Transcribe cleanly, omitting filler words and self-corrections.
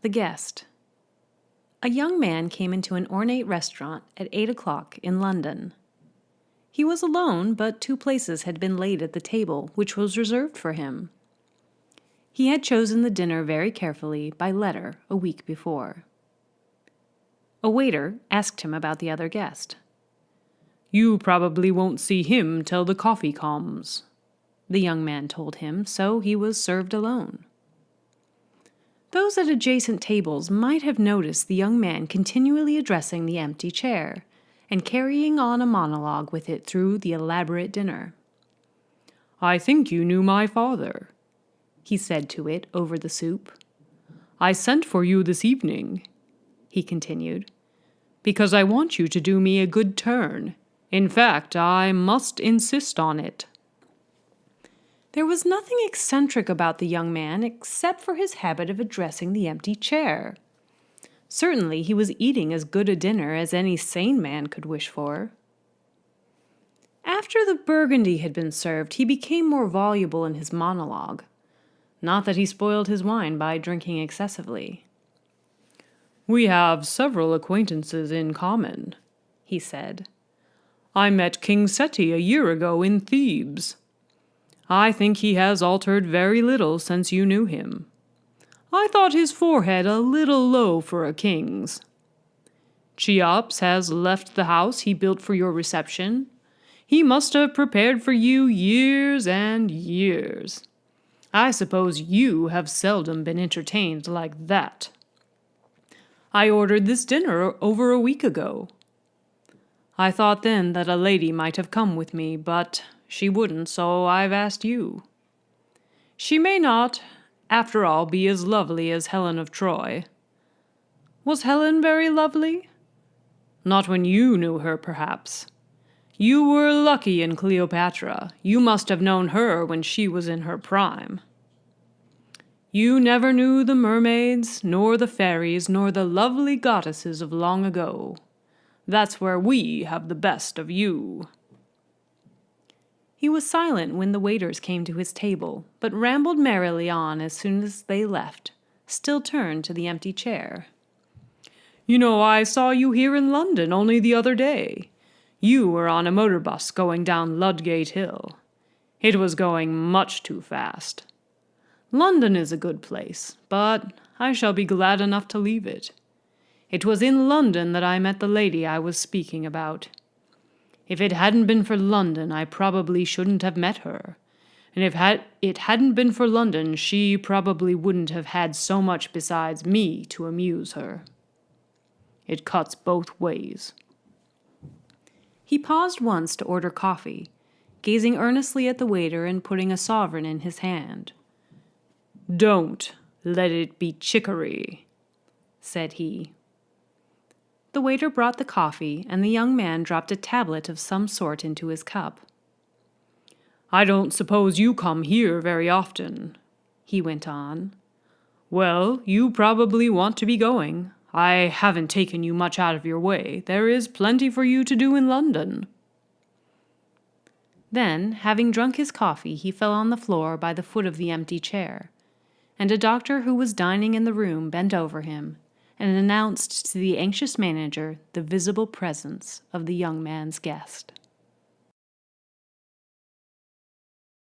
The Guest. A young man came into an ornate restaurant at 8 o'clock in London. He was alone, but 2 places had been laid at the table which was reserved for him. He had chosen the dinner very carefully by letter a week before. A waiter asked him about the other guest. "You probably won't see him till the coffee comes," the young man told him, so he was served alone. Those at adjacent tables might have noticed the young man continually addressing the empty chair, and carrying on a monologue with it through the elaborate dinner. "I think you knew my father," he said to it over the soup. "I sent for you this evening," he continued, "because I want you to do me a good turn. In fact, I must insist on it." There was nothing eccentric about the young man except for his habit of addressing the empty chair. Certainly he was eating as good a dinner as any sane man could wish for. After the burgundy had been served, he became more voluble in his monologue. Not that he spoiled his wine by drinking excessively. "We have several acquaintances in common," he said. "I met King Seti a year ago in Thebes. I think he has altered very little since you knew him. I thought his forehead a little low for a king's. Cheops has left the house he built for your reception. He must have prepared for you years and years. I suppose you have seldom been entertained like that. I ordered this dinner over a week ago. I thought then that a lady might have come with me, but she wouldn't, so I've asked you. She may not, after all, be as lovely as Helen of Troy. Was Helen very lovely? Not when you knew her, perhaps. You were lucky in Cleopatra. You must have known her when she was in her prime. You never knew the mermaids, nor the fairies, nor the lovely goddesses of long ago. That's where we have the best of you." He was silent when the waiters came to his table, but rambled merrily on as soon as they left, still turned to the empty chair. "You know, I saw you here in London only the other day. You were on a motor bus going down Ludgate Hill. It was going much too fast. London is a good place, but I shall be glad enough to leave it. It was in London that I met the lady I was speaking about. If it hadn't been for London, I probably shouldn't have met her. And if it hadn't been for London, she probably wouldn't have had so much besides me to amuse her. It cuts both ways." He paused once to order coffee, gazing earnestly at the waiter and putting a sovereign in his hand. "Don't let it be chicory," said he. The waiter brought the coffee, and the young man dropped a tablet of some sort into his cup. "I don't suppose you come here very often," he went on. "Well, you probably want to be going. I haven't taken you much out of your way. There is plenty for you to do in London." Then, having drunk his coffee, he fell on the floor by the foot of the empty chair, and a doctor who was dining in the room bent over him and announced to the anxious manager the visible presence of the young man's guest.